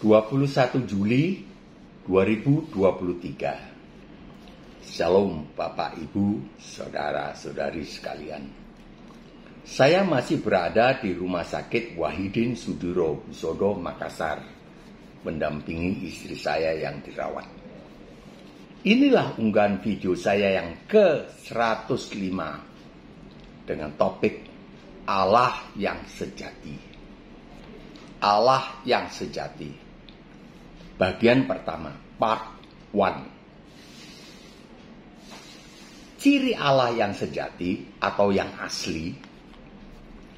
21 Juli 2023. Shalom Bapak Ibu, Saudara-saudari sekalian. Saya masih berada di Rumah Sakit Wahidin Sudirohusodo, Makassar, mendampingi istri saya yang dirawat. Inilah unggahan video saya yang ke-105 dengan topik Allah yang sejati. Allah yang sejati. Bagian pertama, part 1. Ciri Allah yang sejati atau yang asli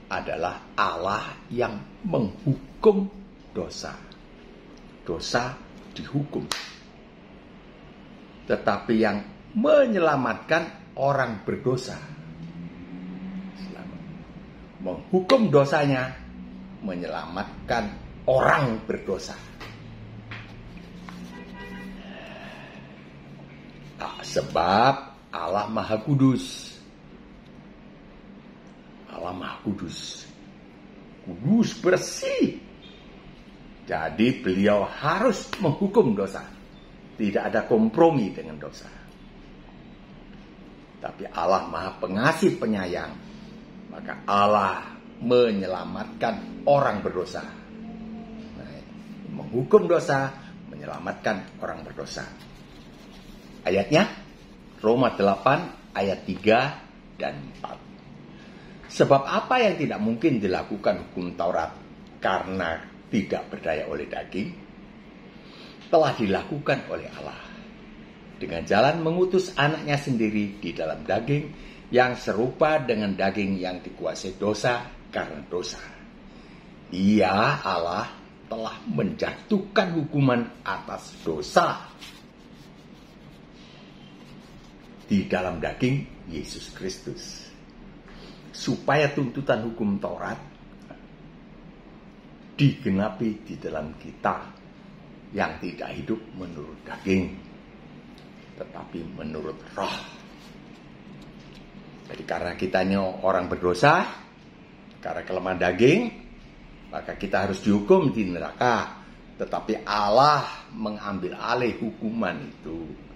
adalah Allah yang menghukum dosa. Dosa dihukum. Tetapi yang menyelamatkan orang berdosa. Menghukum dosanya, menyelamatkan orang berdosa. Sebab Allah Maha Kudus. Allah Maha Kudus. Kudus, bersih. Jadi beliau harus menghukum dosa. Tidak ada kompromi dengan dosa. Tapi Allah Maha Pengasih Penyayang. Maka Allah menyelamatkan orang berdosa. Menghukum dosa, menyelamatkan orang berdosa. Ayatnya, Roma 8 ayat 3 dan 4. Sebab apa yang tidak mungkin dilakukan hukum Taurat karena tidak berdaya oleh daging, telah dilakukan oleh Allah. Dengan jalan mengutus anaknya sendiri di dalam daging yang serupa dengan daging yang dikuasai dosa karena dosa. Ia, Allah, telah menjatuhkan hukuman atas dosa di dalam daging Yesus Kristus, supaya tuntutan hukum Taurat digenapi di dalam kita yang tidak hidup menurut daging, tetapi menurut roh. Jadi karena kita ini orang berdosa, karena kelemahan daging, maka kita harus dihukum di neraka. Tetapi Allah mengambil alih hukuman itu.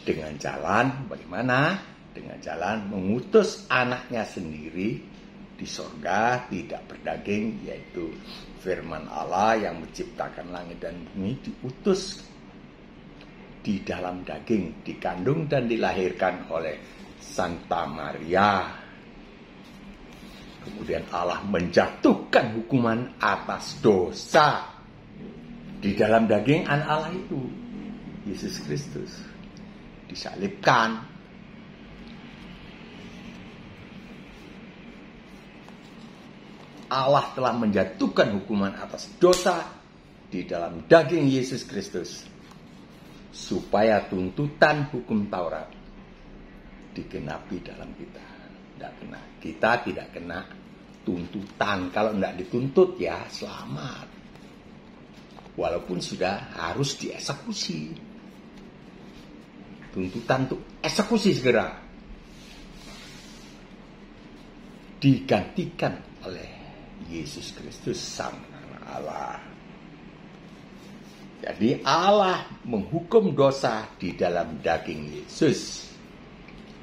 Dengan jalan bagaimana? Dengan jalan mengutus anaknya sendiri di sorga, tidak berdaging, yaitu firman Allah yang menciptakan langit dan bumi, diutus di dalam daging, dikandung dan dilahirkan oleh Santa Maria. Kemudian Allah menjatuhkan hukuman atas dosa di dalam daging anak Allah itu, Yesus Kristus. Disalibkan. Allah telah menjatuhkan hukuman atas dosa di dalam daging Yesus Kristus, supaya tuntutan hukum Taurat digenapi dalam kita. Kita tidak kena tuntutan. Kalau tidak dituntut ya selamat. Walaupun sudah harus dieksekusi. Tuntutan untuk eksekusi segera digantikan oleh Yesus Kristus Sang Allah. Jadi Allah menghukum dosa di dalam daging Yesus.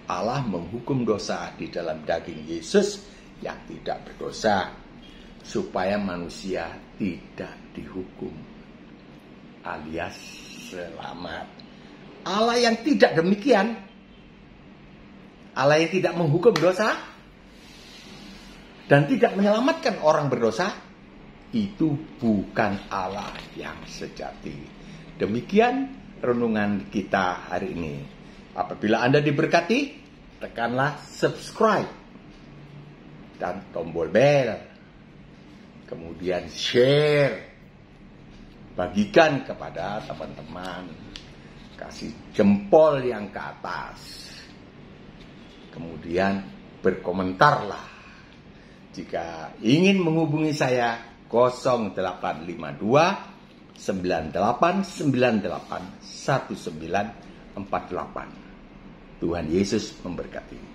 Allah menghukum dosa di dalam daging Yesus yang tidak berdosa, supaya manusia tidak dihukum alias selamat. Allah yang tidak demikian, Allah yang tidak menghukum dosa dan tidak menyelamatkan orang berdosa, itu bukan Allah yang sejati. Demikian renungan kita hari ini. Apabila Anda diberkati, tekanlah subscribe dan tombol bel. Kemudian share, bagikan kepada teman-teman. Kasih jempol yang ke atas. Kemudian berkomentarlah. Jika ingin menghubungi saya 0852 9898 1948. Tuhan Yesus memberkati.